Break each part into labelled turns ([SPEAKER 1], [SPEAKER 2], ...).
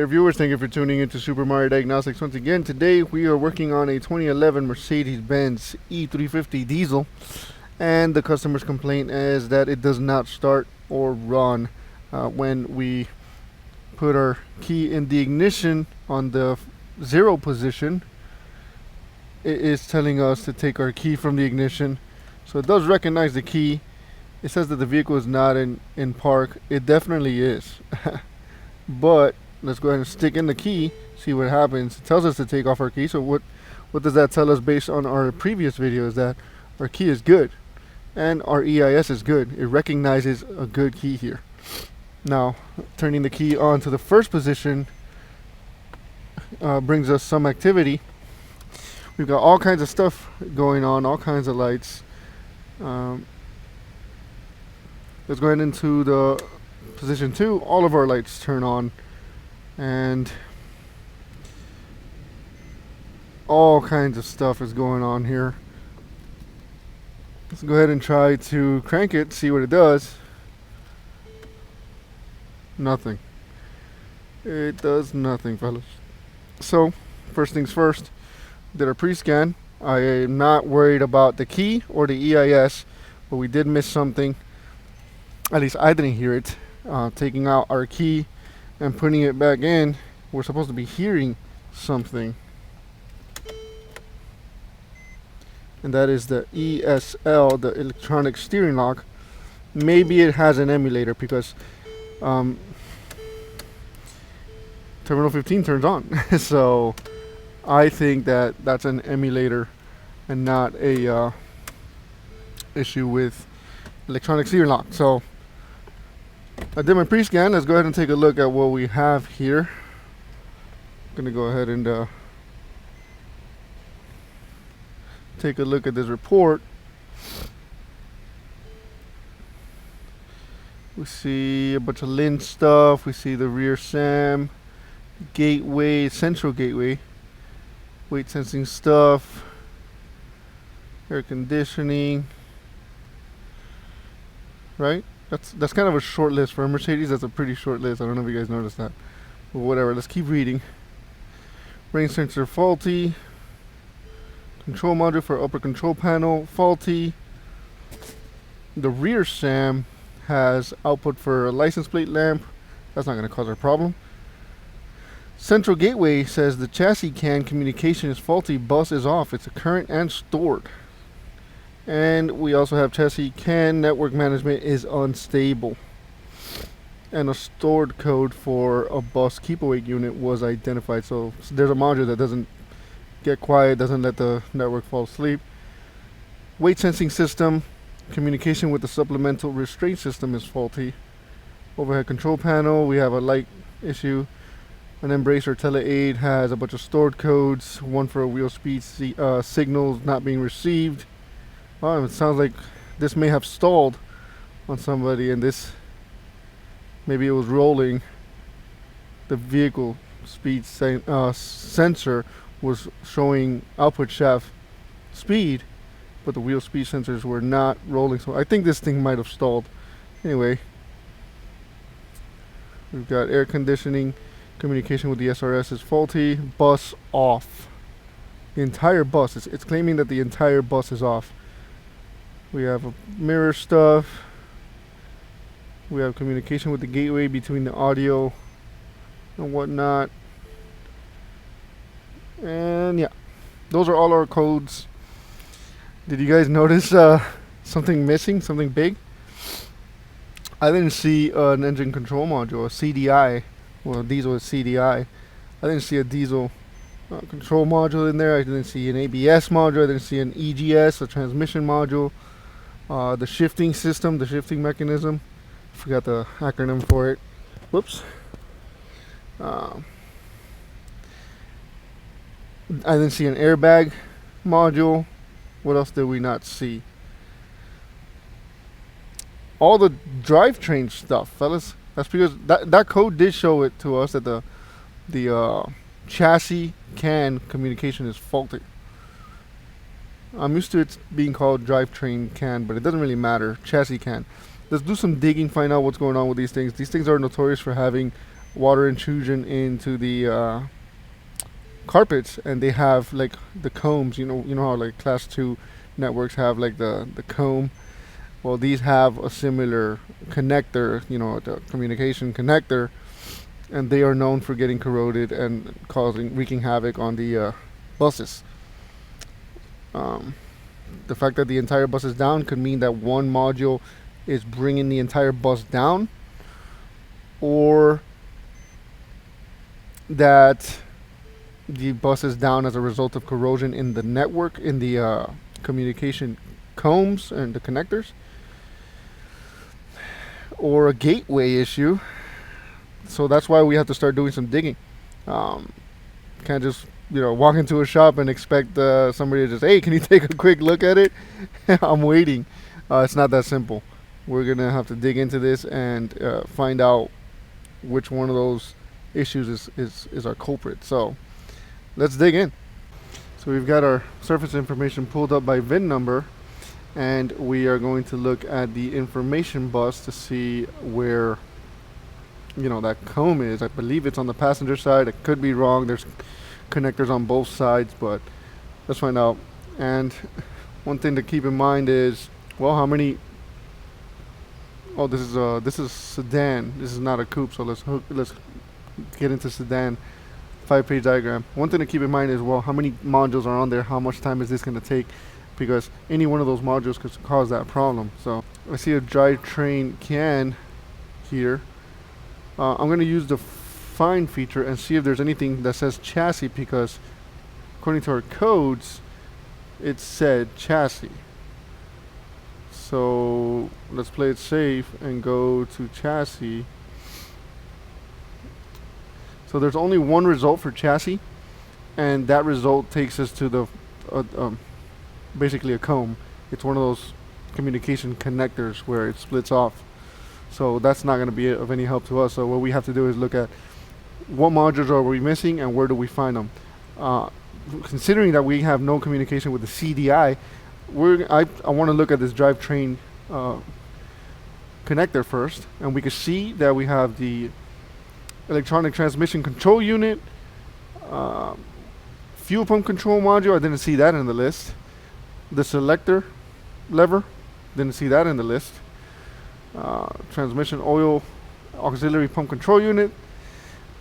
[SPEAKER 1] there, viewers. Thank you for tuning into Supermariodiagnostics once again. Today we are working on a 2011 Mercedes Benz E350 diesel, and the customer's complaint is that it does not start or run when we put our key in the ignition on the 0 position. It is telling us to take our key from the ignition, so it does recognize the key. It says that the vehicle is not in park. It definitely is. But let's go ahead and stick in the key, see what happens. It tells us to take off our key. So what does that tell us based on our previous video? Is that our key is good and our EIS is good. It recognizes a good key here. Now turning the key on to the first position brings us some activity. We've got all kinds of stuff going on, all kinds of lights. Let's go ahead into the position 2. All of our lights turn on and all kinds of stuff is going on here. Let's go ahead and try to crank it, see what it does. Nothing. It does nothing, fellas. So first things first, did our pre-scan. I am not worried about the key or the EIS, but we did miss something. At least I didn't hear it. Taking out our key and putting it back in, we're supposed to be hearing something, and that is the ESL, the electronic steering lock. Maybe it has an emulator because terminal 15 turns on. So I think that that's an emulator and not a issue with electronic steering lock. So I did my pre-scan. Let's go ahead and take a look at what we have here. I'm gonna go ahead and take a look at this report. We see a bunch of lint stuff. We see the rear SAM, gateway, central gateway, weight sensing stuff, air conditioning, right? That's kind of a short list for a Mercedes. That's a pretty short list. I don't know if you guys noticed that, but whatever. Let's keep reading. Range sensor faulty. Control module for upper control panel faulty. The rear SAM has output for a license plate lamp. That's not going to cause a problem. Central gateway says the chassis CAN communication is faulty. Bus is off. It's a current and stored. And we also have chassis CAN network management is unstable. And a stored code for a bus keep awake unit was identified. So there's a module that doesn't get quiet, doesn't let the network fall asleep. Weight sensing system, communication with the supplemental restraint system is faulty. Overhead control panel, we have a light issue. An embracer tele-aid has a bunch of stored codes, one for a wheel speed signals not being received. It sounds like this may have stalled on somebody, and this, maybe it was rolling. The vehicle speed sensor was showing output shaft speed, but the wheel speed sensors were not rolling. So I think this thing might have stalled. Anyway, we've got air conditioning, communication with the SRS is faulty, bus off. The entire bus, it's claiming that the entire bus is off. We have a mirror stuff. We have communication with the gateway between the audio and whatnot. And yeah, those are all our codes. Did you guys notice something missing, something big? I didn't see an engine control module, a CDI. Well, diesel is CDI. I didn't see a diesel control module in there. I didn't see an ABS module. I didn't see an EGS, a transmission module. The shifting system, the shifting mechanism. I forgot the acronym for it. Whoops. I didn't see an airbag module. What else did we not see? All the drivetrain stuff, fellas. That's because that code did show it to us that the chassis CAN communication is faulty. I'm used to it being called drivetrain CAN, but it doesn't really matter. Chassis CAN. Let's do some digging, find out what's going on with these things. These things are notorious for having water intrusion into the carpets, and they have like the combs. You know how like class 2 networks have like the comb. Well, these have a similar connector, the communication connector, and they are known for getting corroded and wreaking havoc on the buses. The fact that the entire bus is down could mean that one module is bringing the entire bus down, or that the bus is down as a result of corrosion in the network, in the communication combs and the connectors, or a gateway issue. So that's why we have to start doing some digging. Can't just walk into a shop and expect somebody to just, hey, can you take a quick look at it? I'm waiting. It's not that simple. We're gonna have to dig into this and find out which one of those issues is our culprit. So let's dig in. So we've got our surface information pulled up by VIN number, and we are going to look at the information bus to see where that comb is. I believe it's on the passenger side. I could be wrong. There's connectors on both sides, but let's find out. And one thing to keep in mind is, well, how many? Oh, this is sedan. This is not a coupe. So let's get into sedan. 5-page diagram. One thing to keep in mind is, well, how many modules are on there? How much time is this going to take? Because any one of those modules could cause that problem. So I see a drivetrain can here. I'm going to use the find feature and see if there's anything that says chassis, because according to our codes it said chassis. So let's play it safe and go to chassis. So there's only one result for chassis, and that result takes us to the basically a comb. It's one of those communication connectors where it splits off. So that's not going to be of any help to us. So what we have to do is look at what modules are we missing and where do we find them. Considering that we have no communication with the CDI, I want to look at this drivetrain connector first, and we can see that we have the electronic transmission control unit, fuel pump control module. I didn't see that in the list. The selector lever, didn't see that in the list. Transmission oil auxiliary pump control unit.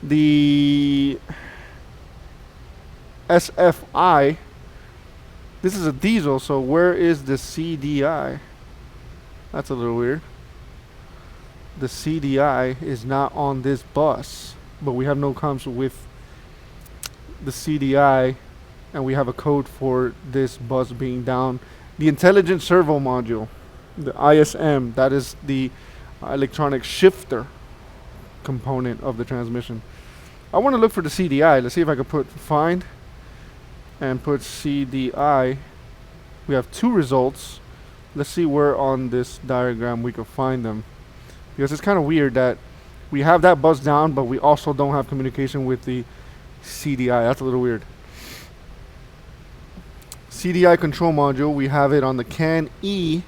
[SPEAKER 1] The SFI, this is a diesel, so where is the CDI? That's a little weird. The CDI is not on this bus, but we have no comms with the CDI, and we have a code for this bus being down. The intelligent servo module, the ISM, that is the electronic shifter component of the transmission. I want to look for the CDI. Let's see if I can put find and put CDI. We have two results. Let's see where on this diagram we can find them, because it's kind of weird that we have that bus down, but we also don't have communication with the CDI. That's a little weird. CDI control module, we have it on the CAN E.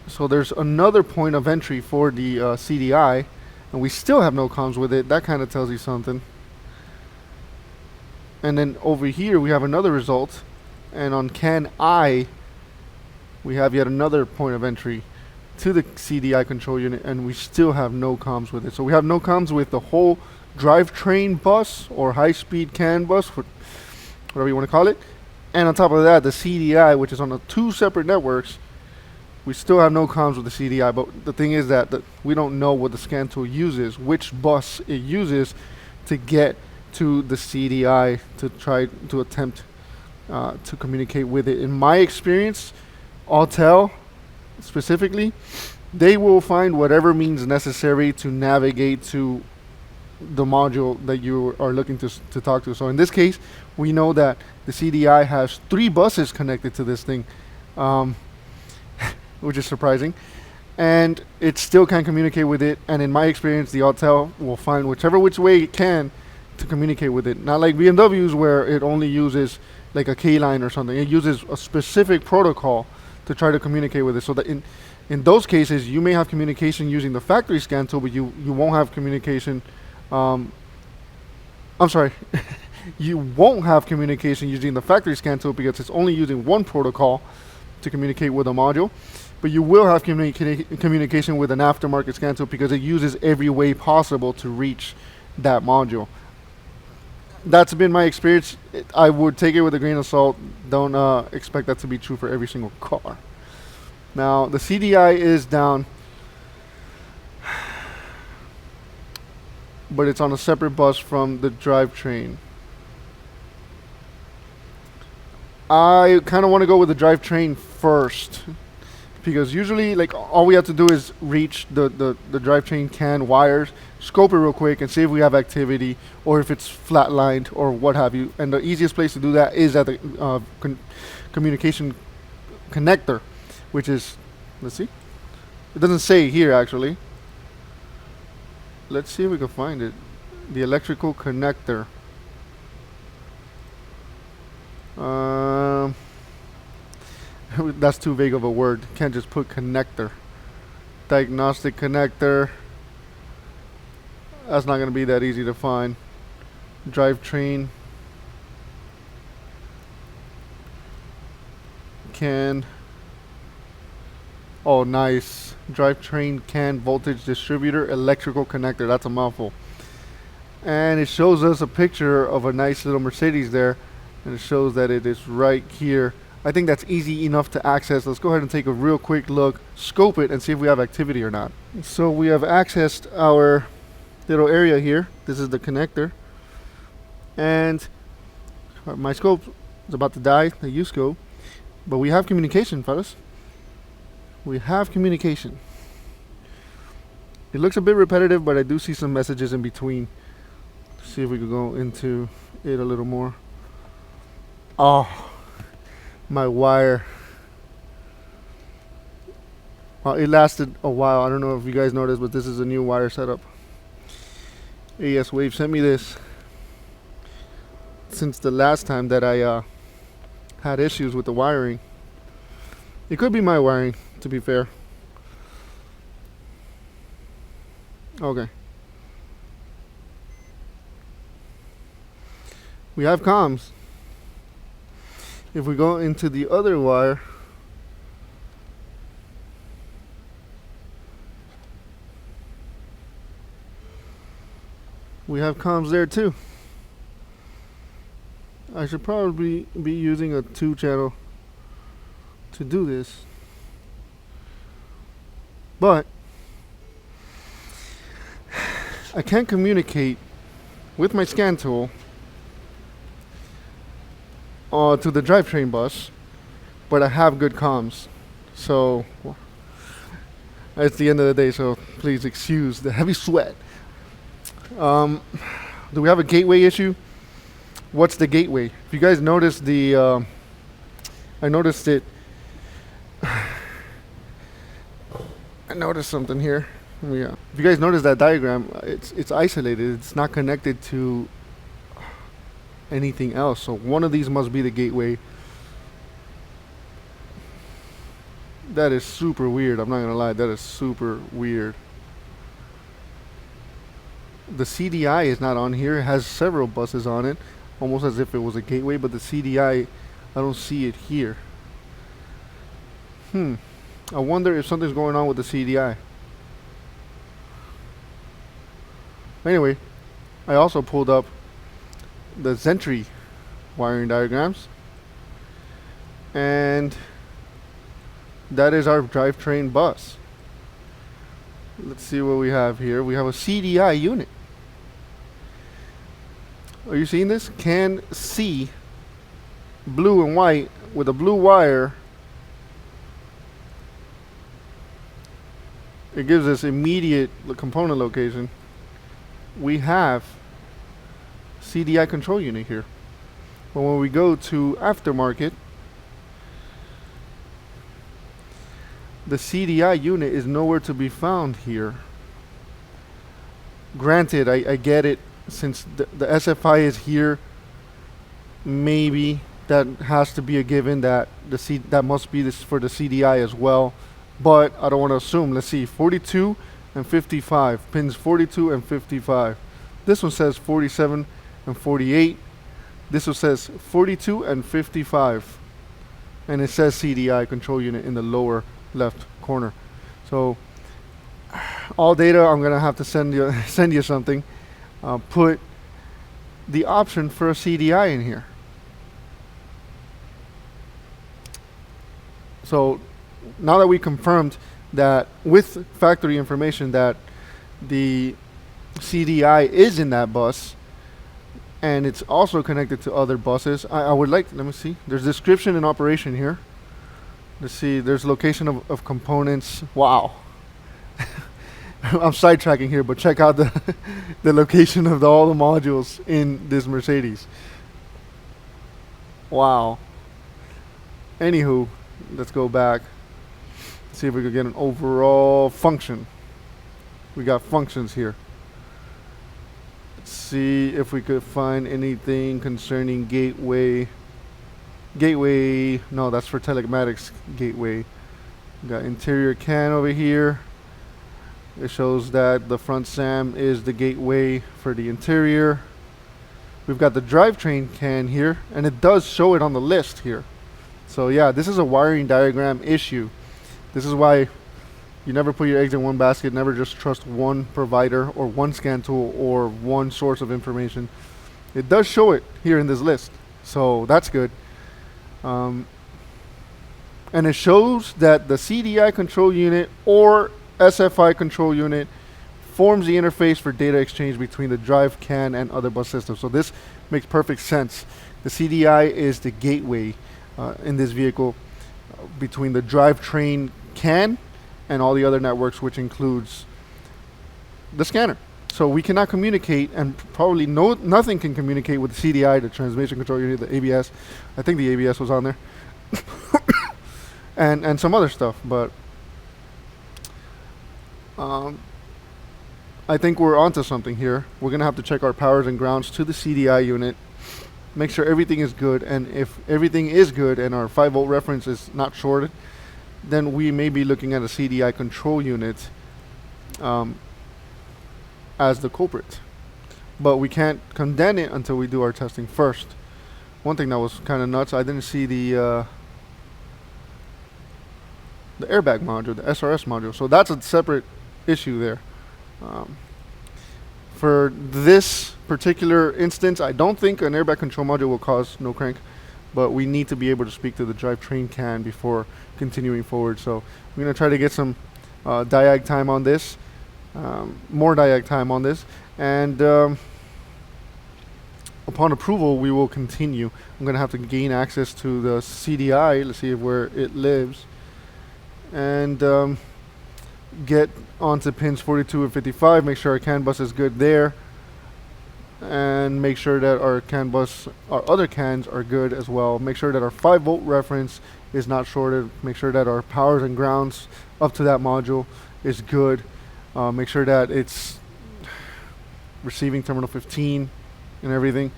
[SPEAKER 1] So there's another point of entry for the CDI, and we still have no comms with it. That kind of tells you something. And then over here we have another result, and on CAN I we have yet another point of entry to the CDI control unit, and we still have no comms with it. So we have no comms with the whole drivetrain bus or high-speed CAN bus, whatever you want to call it. And on top of that, the CDI, which is on the two separate networks, we still have no comms with the CDI. But the thing is that we don't know what the scan tool uses, which bus it uses to get to the CDI to try to attempt to communicate with it. In my experience, Autel specifically, they will find whatever means necessary to navigate to the module that you are looking to talk to. So in this case, we know that the CDI has 3 buses connected to this thing, which is surprising, and it still can communicate with it. And in my experience, the Autel will find which way it can to communicate with it. Not like BMWs, where it only uses like a K-line or something. It uses a specific protocol to try to communicate with it. So that In those cases, you may have communication using the factory scan tool, but you won't have communication. I'm sorry, you won't have communication using the factory scan tool because it's only using one protocol to communicate with a module. But you will have communication with an aftermarket scan tool because it uses every way possible to reach that module. That's been my experience. I would take it with a grain of salt. Don't expect that to be true for every single car. Now the CDI is down, but it's on a separate bus from the drivetrain. I kind of want to go with the drivetrain first, because usually, like, all we have to do is reach the drivetrain CAN wires, scope it real quick, and see if we have activity or if it's flatlined or what have you. And the easiest place to do that is at the communication connector, which is, let's see, it doesn't say here actually. Let's see if we can find it. The electrical connector. That's too vague of a word. Can't just put connector. Diagnostic connector. That's not going to be that easy to find. Drivetrain. CAN. Oh, nice. Drivetrain CAN voltage distributor electrical connector. That's a mouthful. And it shows us a picture of a nice little Mercedes there. And it shows that it is right here. I think that's easy enough to access. Let's go ahead and take a real quick look, scope it, and see if we have activity or not. So we have accessed our little area here. This is the connector. And my scope is about to die, the U-scope. But we have communication, fellas. We have communication. It looks a bit repetitive, but I do see some messages in between. Let's see if we could go into it a little more. Oh, my wire. Well, it lasted a while. I don't know if you guys noticed, but this is a new wire setup. AS Wave sent me this since the last time that I had issues with the wiring. It could be my wiring, to be fair. Okay. We have comms. If we go into the other wire, we have comms there too. I should probably be using a 2-channel to do this, but I can't communicate with my scan tool to the drivetrain bus, but I have good comms. So it's the end of the day, so please excuse the heavy sweat. Do we have a gateway issue? What's the gateway? If you guys notice I noticed it. I noticed something here. Yeah. If you guys notice that diagram, it's isolated. It's not connected to anything else. So one of these must be the gateway. That is super weird. I'm not gonna lie. That is super weird. The CDI is not on here. It has several buses on it, almost as if it was a gateway, but the CDI, I don't see it here. I wonder if something's going on with the CDI. Anyway, I also pulled up the Zentry wiring diagrams, and that is our drivetrain bus. Let's see what we have here. We have a CDI unit. Are you seeing this? CAN C, blue and white, with a blue wire. It gives us immediate component location. We have CDI control unit here. But when we go to aftermarket, the CDI unit is nowhere to be found here. Granted, I get it, since the SFI is here, maybe that has to be a given that that must be this for the CDI as well. but I don't want to assume. Let's see, 42 and 55, pins 42 and 55. This one says 47 and 48. This one says 42 and 55. And it says CDI control unit in the lower left corner. So all data, I'm gonna have to send you something. Put the option for a CDI in here. So now that we confirmed that with factory information that the CDI is in that bus and it's also connected to other buses, I would like, let me see, there's description and operation here. Let's see, there's location of components. Wow. I'm sidetracking here, but check out the the location of all the modules in this Mercedes. Wow. Anywho, let's go back. See if we could get an overall function. We got functions here. Let's see if we could find anything concerning gateway. Gateway, no, that's for telematics gateway. We got interior CAN over here. It shows that the front SAM is the gateway for the interior. We've got the drivetrain CAN here, and it does show it on the list here. So yeah, this is a wiring diagram issue. This is why you never put your eggs in one basket. Never just trust one provider or one scan tool or one source of information. It does show it here in this list, so that's good. And it shows that the CDI control unit or SFI control unit forms the interface for data exchange between the drive CAN and other bus systems. So this makes perfect sense. The CDI is the gateway in this vehicle between the drivetrain CAN and all the other networks, which includes the scanner. So we cannot communicate, and probably nothing can communicate with the CDI, the transmission control unit, the ABS. I think the ABS was on there, and some other stuff. But I think we're onto something here. We're gonna have to check our powers and grounds to the CDI unit, make sure everything is good, and if everything is good and our 5-volt reference is not shorted, then we may be looking at a CDI control unit as the culprit. But we can't condemn it until we do our testing first. One thing that was kind of nuts, I didn't see the airbag module, the SRS module. So that's a separate issue there. For this particular instance, I don't think an airbag control module will cause no crank, but we need to be able to speak to the drivetrain CAN before continuing forward. So I'm going to try to get some diag time on this, more diag time on this, and upon approval we will continue. I'm going to have to gain access to the CDI, let's see where it lives, and get onto pins 42 and 55, make sure our CAN bus is good there, and make sure that our CAN bus, our other CANs are good as well. Make sure that our 5-volt reference is not shorted. Make sure that our powers and grounds up to that module is good. Make sure that it's receiving terminal 15 and everything.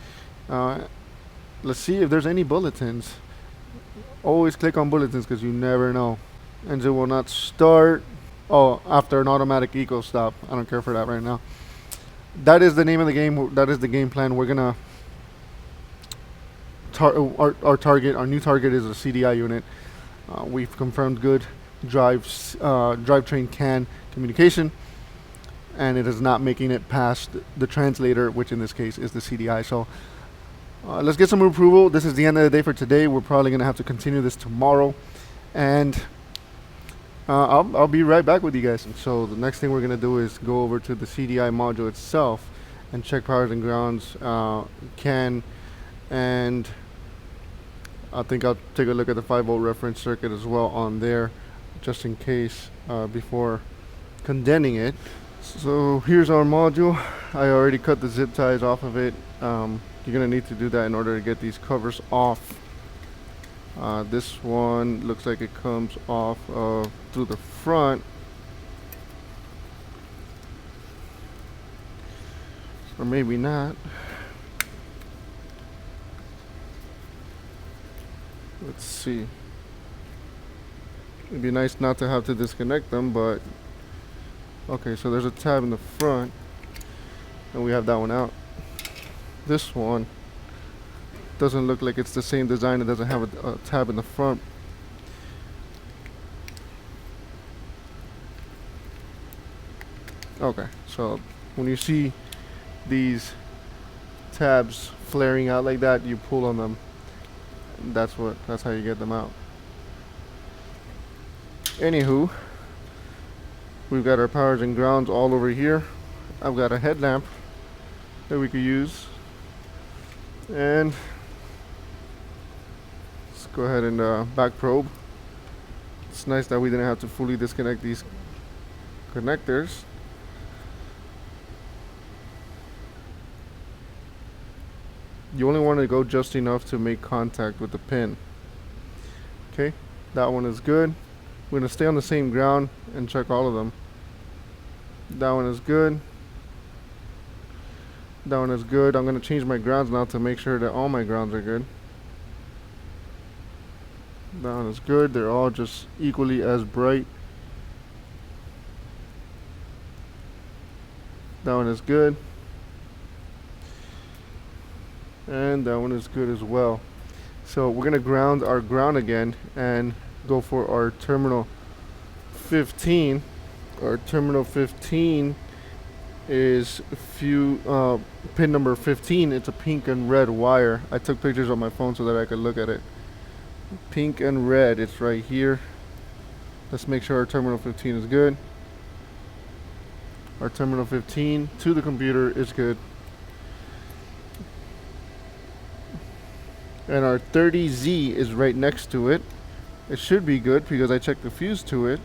[SPEAKER 1] Let's see if there's any bulletins. Always click on bulletins because you never know. Engine will not start. Oh, after an automatic eco stop. I don't care for that right now. That is the name of the game. That is the game plan. We're gonna our target. Our new target is a CDI unit. We've confirmed good drivetrain CAN communication, and it is not making it past the translator, which in this case is the CDI. So let's get some approval. This is the end of the day for today. We're probably gonna have to continue this tomorrow, and I'll be right back with you guys. So the next thing we're going to do is go over to the CDI module itself and check powers and grounds, CAN, and I think I'll take a look at the 5-volt reference circuit as well on there, just in case, before condemning it. So here's our module. I already cut the zip ties off of it. You're going to need to do that in order to get these covers off. This one looks like it comes off through the front, or maybe not. Let's see. It'd be nice not to have to disconnect them, but okay, so there's a tab in the front and we have that one out. This one doesn't look like it's the same design. It doesn't have a tab in the front. Okay, so when you see these tabs flaring out like that, you pull on them. That's how you get them out. Anywho, we've got our powers and grounds all over here. I've got a headlamp that we could use, and let's go ahead and back probe. It's nice that we didn't have to fully disconnect these connectors. You only want to go just enough to make contact with the pin. Okay, that one is good. We're going to stay on the same ground and check all of them. That one is good. That one is good. I'm going to change my grounds now to make sure that all my grounds are good. That one is good. They're all just equally as bright. That one is good. And that one is good as well. So we're gonna ground our ground again and go for our terminal 15. Our terminal 15 is pin number 15. It's a pink and red wire. I took pictures on my phone so that I could look at it. Pink and red, it's right here. Let's make sure our terminal 15 is good. Our terminal 15 to the computer is good. And our 30Z is right next to it. It should be good because I checked the fuse to it.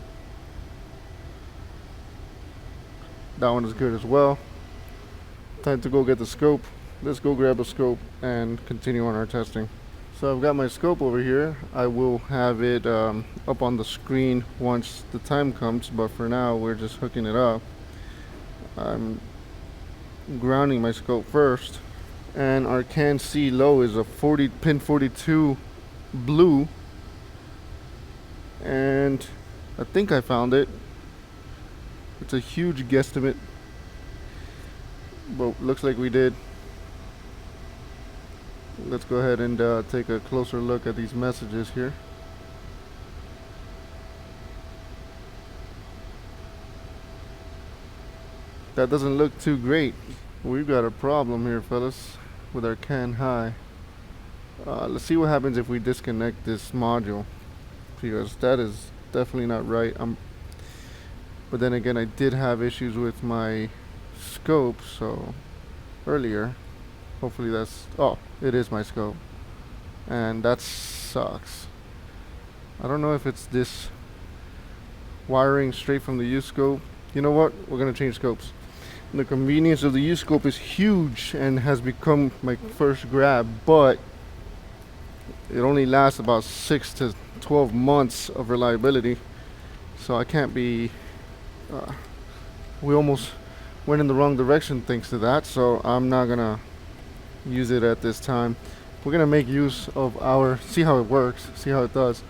[SPEAKER 1] That one is good as well. Time to go get the scope. Let's go grab a scope and continue on our testing. So I've got my scope over here. I will have it up on the screen once the time comes, but for now we're just hooking it up. I'm grounding my scope first. And our CAN C low is a pin 42 blue, and I think I found it. It's a huge guesstimate, but looks like we did. Let's go ahead and take a closer look at these messages here. That doesn't look too great. We've got a problem here, fellas, with our CAN high. Let's see what happens if we disconnect this module, because that is definitely not right. But then again, I did have issues with my scope, so earlier. Hopefully that's, oh, it is my scope, and that sucks. I don't know if it's this wiring straight from the U-scope. You know what? We're gonna change scopes. The convenience of the U-scope is huge and has become my first grab, but it only lasts about 6 to 12 months of reliability, so I can't be we almost went in the wrong direction thanks to that, so I'm not gonna use it at this time. We're gonna make use of our, see how it works, see how it does,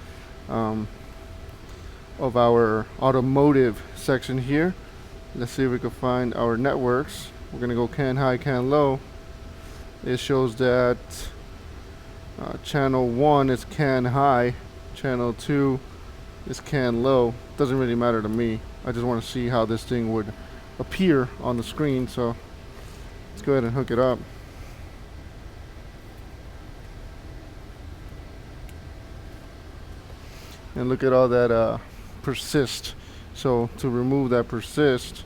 [SPEAKER 1] of our automotive section here. Let's see if we can find our networks. We're gonna go CAN high, CAN low. It shows that channel 1 is CAN high, channel 2 is CAN low. Doesn't really matter to me. I just want to see how this thing would appear on the screen, so let's go ahead and hook it up. And look at all that persist. So to remove that persist,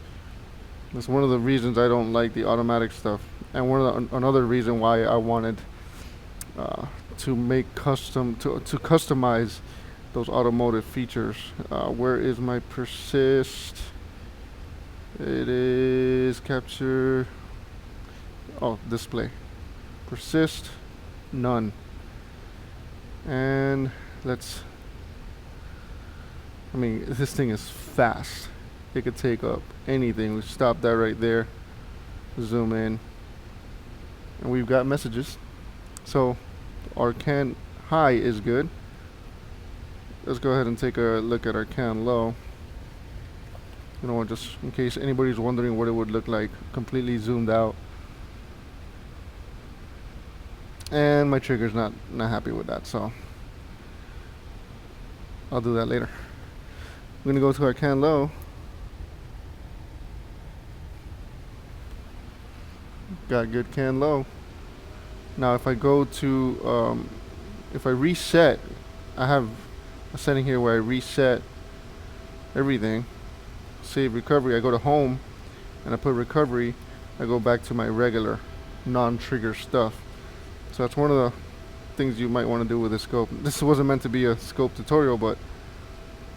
[SPEAKER 1] that's one of the reasons I don't like the automatic stuff, and another reason why I wanted to make customize those automotive features. Where is my persist? It is capture, oh, display, persist, none. And let's, I mean, this thing is fast. It could take up anything. We stop that right there, zoom in, and we've got messages. So our CAN high is good. let's go ahead and take a look at our can low. You know what, just in case anybody's wondering what it would look like completely zoomed out. And my trigger's not happy with that, so I'll do that later. We're gonna go to our can low. Got good can low. Now if I go to if I reset, I have a setting here where I reset everything, save recovery. I go to home and I put recovery. I go back to my regular non-trigger stuff. So that's one of the things you might want to do with this scope. This wasn't meant to be a scope tutorial, but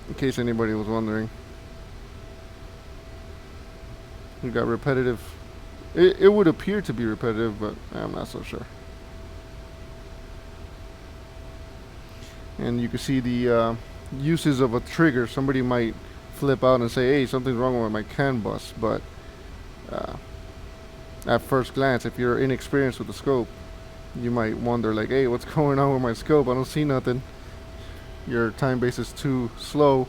[SPEAKER 1] in case anybody was wondering, we got repetitive. It would appear to be repetitive, but I'm not so sure. And you can see the uses of a trigger. Somebody might flip out and say, hey, something's wrong with my CAN bus, but at first glance, if you're inexperienced with the scope, you might wonder like, hey, what's going on with my scope? I don't see nothing. Your time base is too slow.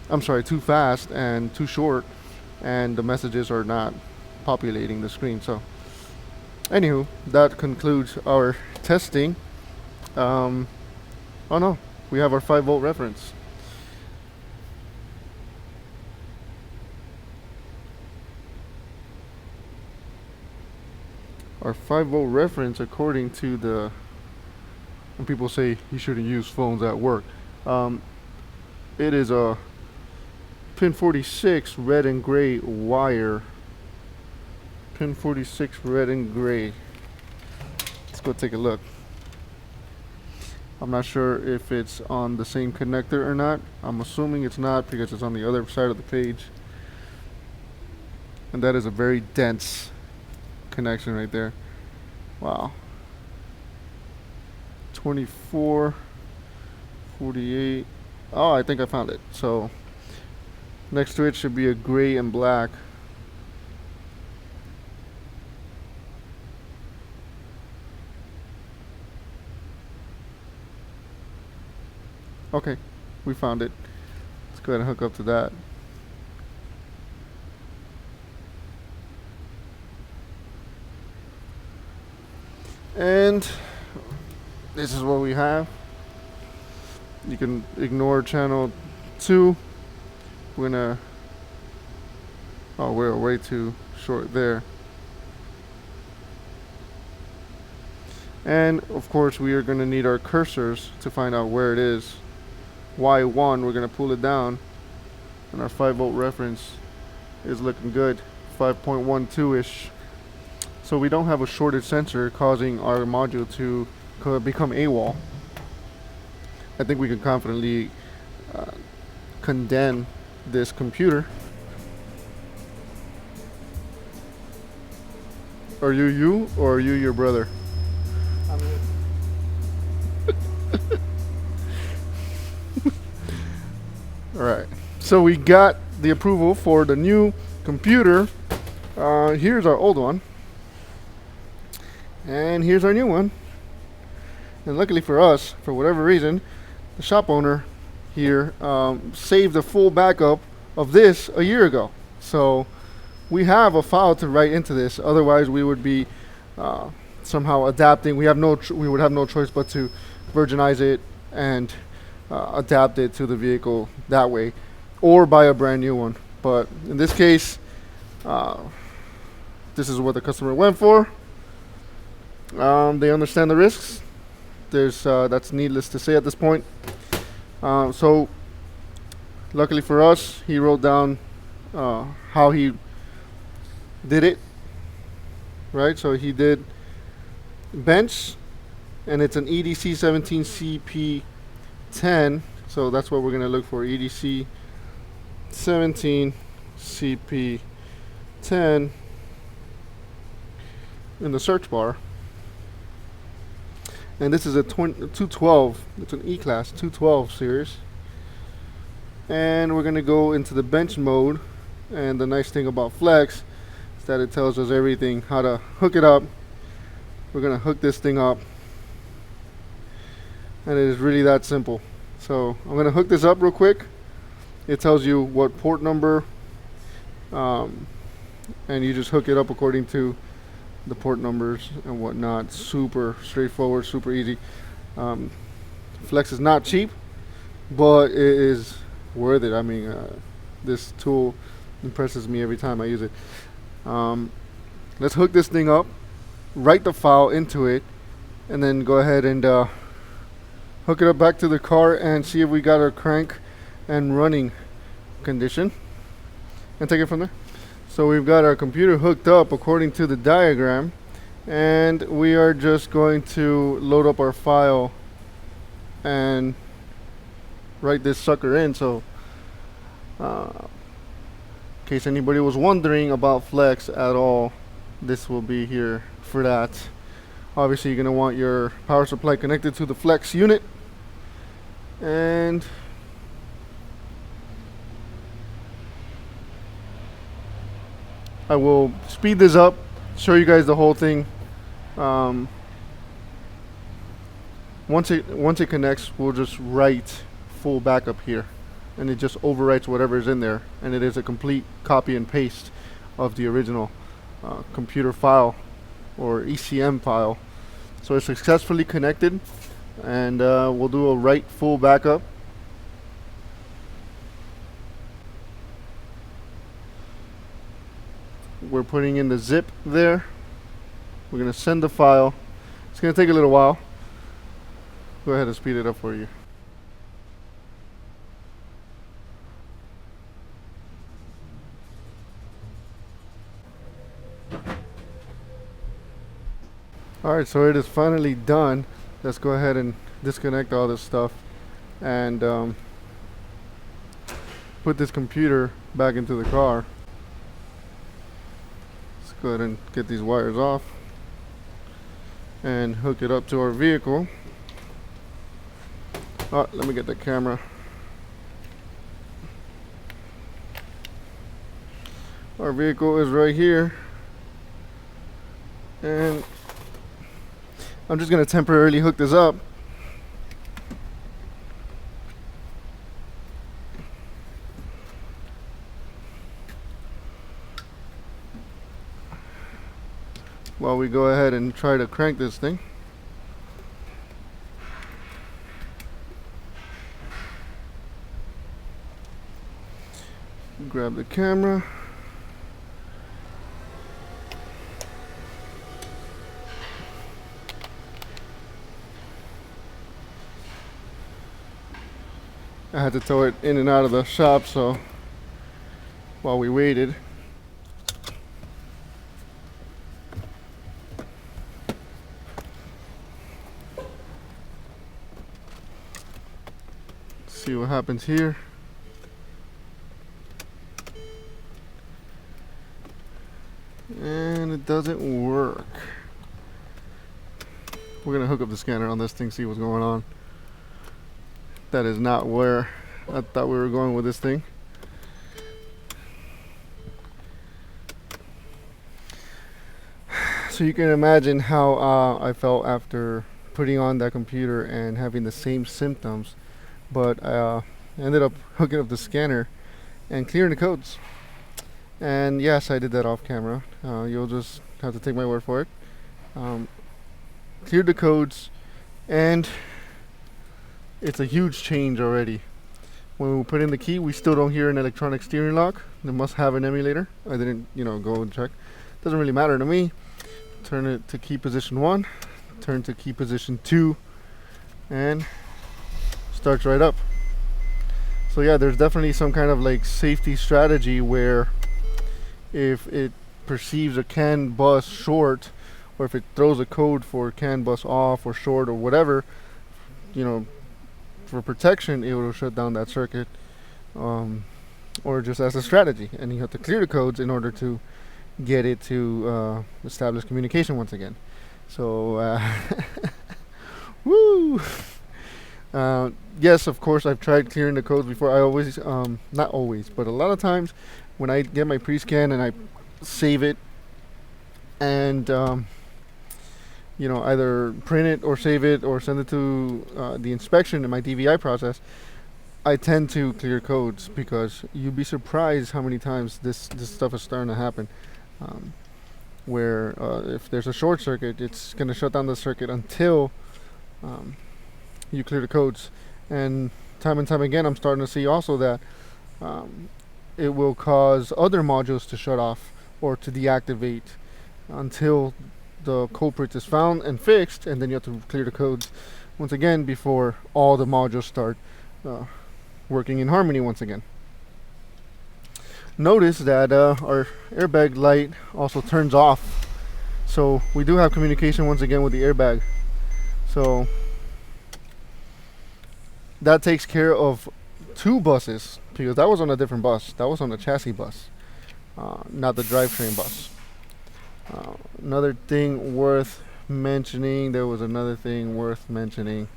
[SPEAKER 1] I'm sorry, too fast and too short, and the messages are not populating the screen. So anywho, that concludes our testing. Oh no, we have our 5-volt reference. Our 5-volt reference, according to the, when people say you shouldn't use phones at work, it is a pin 46 red and gray wire. Pin 46 red and gray. Let's go take a look. I'm not sure if it's on the same connector or not. I'm assuming it's not because it's on the other side of the page. And that is a very dense connection right there. Wow. 24, 48. Oh, I think I found it. So next to it should be a gray and black. Okay, we found it. Let's go ahead and hook up to that. And this is what we have. You can ignore channel 2. We're gonna, oh, we're way too short there. And of course we are gonna need our cursors to find out where it is. Y1, we're gonna pull it down, and our 5-volt reference is looking good, 5.12-ish. So we don't have a shorted sensor causing our module to become AWOL. I think we can confidently condemn this computer. Are you or are you your brother?
[SPEAKER 2] I'm you.
[SPEAKER 1] Alright, so we got the approval for the new computer. Here's our old one. And here's our new one. And luckily for us, for whatever reason, the shop owner here saved a full backup of this a year ago. So we have a file to write into this. Otherwise, we would be somehow adapting. We would have no choice but to virginize it and adapt it to the vehicle that way, or buy a brand new one. But in this case, this is what the customer went for. They understand the risks. That's needless to say at this point. So luckily for us, he wrote down how he did it, right? So he did bench, and it's an EDC 17 CP10. So that's what we're going to look for, EDC 17 CP10 in the search bar. And this is a 212. It's an E-Class 212 series. And we're going to go into the bench mode. And the nice thing about Flex is that it tells us everything, how to hook it up. We're going to hook this thing up. And it is really that simple. So I'm gonna hook this up real quick. It tells you what port number, and you just hook it up according to the port numbers and whatnot. Super straightforward, super easy. Flex is not cheap, but it is worth it. I mean, this tool impresses me every time I use it. Let's hook this thing up, write the file into it, and then go ahead and hook it up back to the car and see if we got our crank and running condition, and take it from there. So we've got our computer hooked up according to the diagram, and we are just going to load up our file and write this sucker in. So in case anybody was wondering about Flex at all, this will be here for that. Obviously you're going to want your power supply connected to the Flex unit, and I will speed this up, show you guys the whole thing. Once it connects, we'll just write full backup here, and it just overwrites whatever is in there, and it is a complete copy and paste of the original computer file or ECM file. So it's successfully connected, and we'll do a write full backup. We're putting in the zip there. We're going to send the file. It's going to take a little while. Go ahead and speed it up for you. Alright, so it is finally done. Let's go ahead and disconnect all this stuff and put this computer back into the car. Let's go ahead and get these wires off and hook it up to our vehicle. Oh, let me get the camera. Our vehicle is right here, and I'm just going to temporarily hook this up. While we go ahead and try to crank this thing. Grab the camera. I had to tow it in and out of the shop, so while we waited. See what happens here. And it doesn't work. We're gonna hook up the scanner on this thing, see what's going on. That is not where I thought we were going with this thing. So you can imagine how I felt after putting on that computer and having the same symptoms, but I ended up hooking up the scanner and clearing the codes. And yes, I did that off camera. You'll just have to take my word for it. Cleared the codes, and it's a huge change already. When we put in the key, we still don't hear an electronic steering lock. It must have an emulator. I didn't, go and check. Doesn't really matter to me. Turn it to key position 1, turn to key position 2, and starts right up. So yeah, there's definitely some kind of like safety strategy where if it perceives a CAN bus short, or if it throws a code for CAN bus off or short or whatever, for protection, it will shut down that circuit, or just as a strategy. And you have to clear the codes in order to get it to establish communication once again. So woo! Yes, of course, I've tried clearing the codes before. I always, not always, but a lot of times when I get my pre-scan and I save it, and either print it or save it or send it to the inspection in my DVI process, I tend to clear codes, because you'd be surprised how many times this stuff is starting to happen. Where if there's a short circuit, it's going to shut down the circuit until you clear the codes. And time again, I'm starting to see also that it will cause other modules to shut off or to deactivate until the culprit is found and fixed, and then you have to clear the codes once again before all the modules start working in harmony once again. Notice that our airbag light also turns off, so we do have communication once again with the airbag. So that takes care of 2 buses, because that was on a different bus. That was on the chassis bus, not the drivetrain bus. Another thing worth mentioning, there was another thing worth mentioning.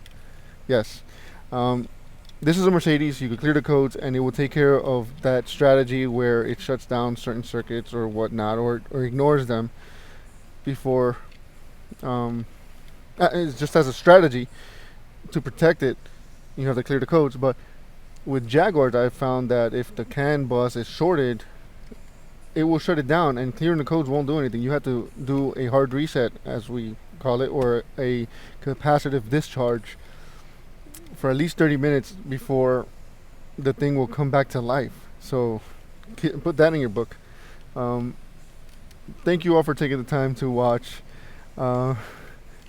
[SPEAKER 1] Yes, this is a Mercedes. You can clear the codes and it will take care of that strategy where it shuts down certain circuits or whatnot, or ignores them before. It's just as a strategy to protect it, you have to clear the codes. But with Jaguars, I found that if the CAN bus is shorted, it will shut it down, and clearing the codes won't do anything. You have to do a hard reset, as we call it, or a capacitive discharge for at least 30 minutes before the thing will come back to life. So put that in your book. Thank you all for taking the time to watch.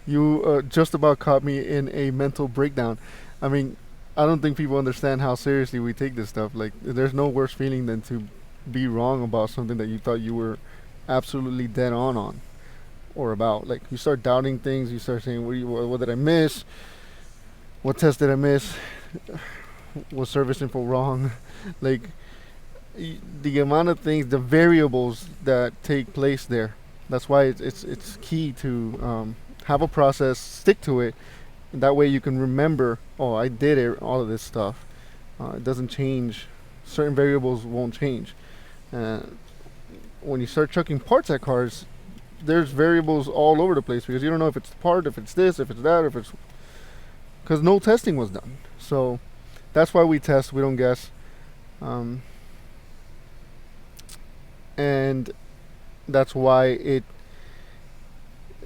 [SPEAKER 1] You just about caught me in a mental breakdown. I mean, I don't think people understand how seriously we take this stuff. Like, there's no worse feeling than to be wrong about something that you thought you were absolutely dead on or about. Like, you start doubting things. You start saying, what did I miss? What test did I miss? Was service info wrong? Like, the amount of things, the variables that take place there. That's why it's key to have a process, stick to it, and that way you can remember, oh, I did it, all of this stuff. It doesn't change. Certain variables won't change. When you start chucking parts at cars, there's variables all over the place, because you don't know if it's the part, if it's this, if it's that, if it's, because no testing was done. So that's why we test, we don't guess. And that's why it,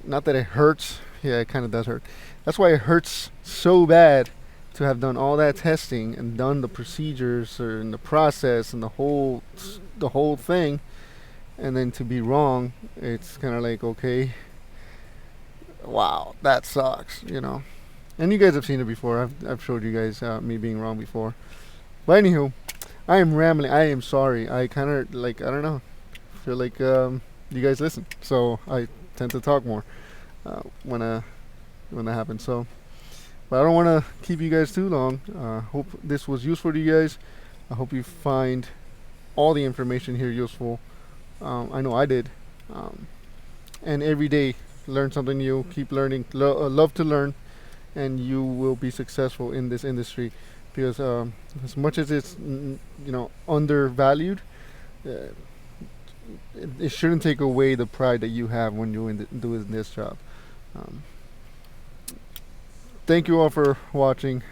[SPEAKER 1] not that it hurts, yeah, it kind of does hurt. That's why it hurts so bad to have done all that testing and done the procedures and the process and the whole thing, and then to be wrong. It's kind of like, okay, wow, that sucks, And you guys have seen it before. I've showed you guys me being wrong before. But anywho, I am rambling. I am sorry. I kind of I don't know, feel like you guys listen, so I tend to talk more when that happens. So, but I don't want to keep you guys too long. Hope this was useful to you guys. I hope you find all the information here useful. I know I did. And every day, learn something new. Keep learning. Love to learn, and you will be successful in this industry. Because as much as it's undervalued, it shouldn't take away the pride that you have when you're doing this job. Thank you all for watching.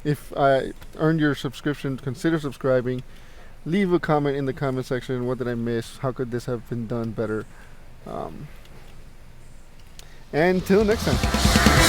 [SPEAKER 1] If I earned your subscription, consider subscribing. Leave a comment in the comment section. What did I miss? How could this have been done better? And till next time.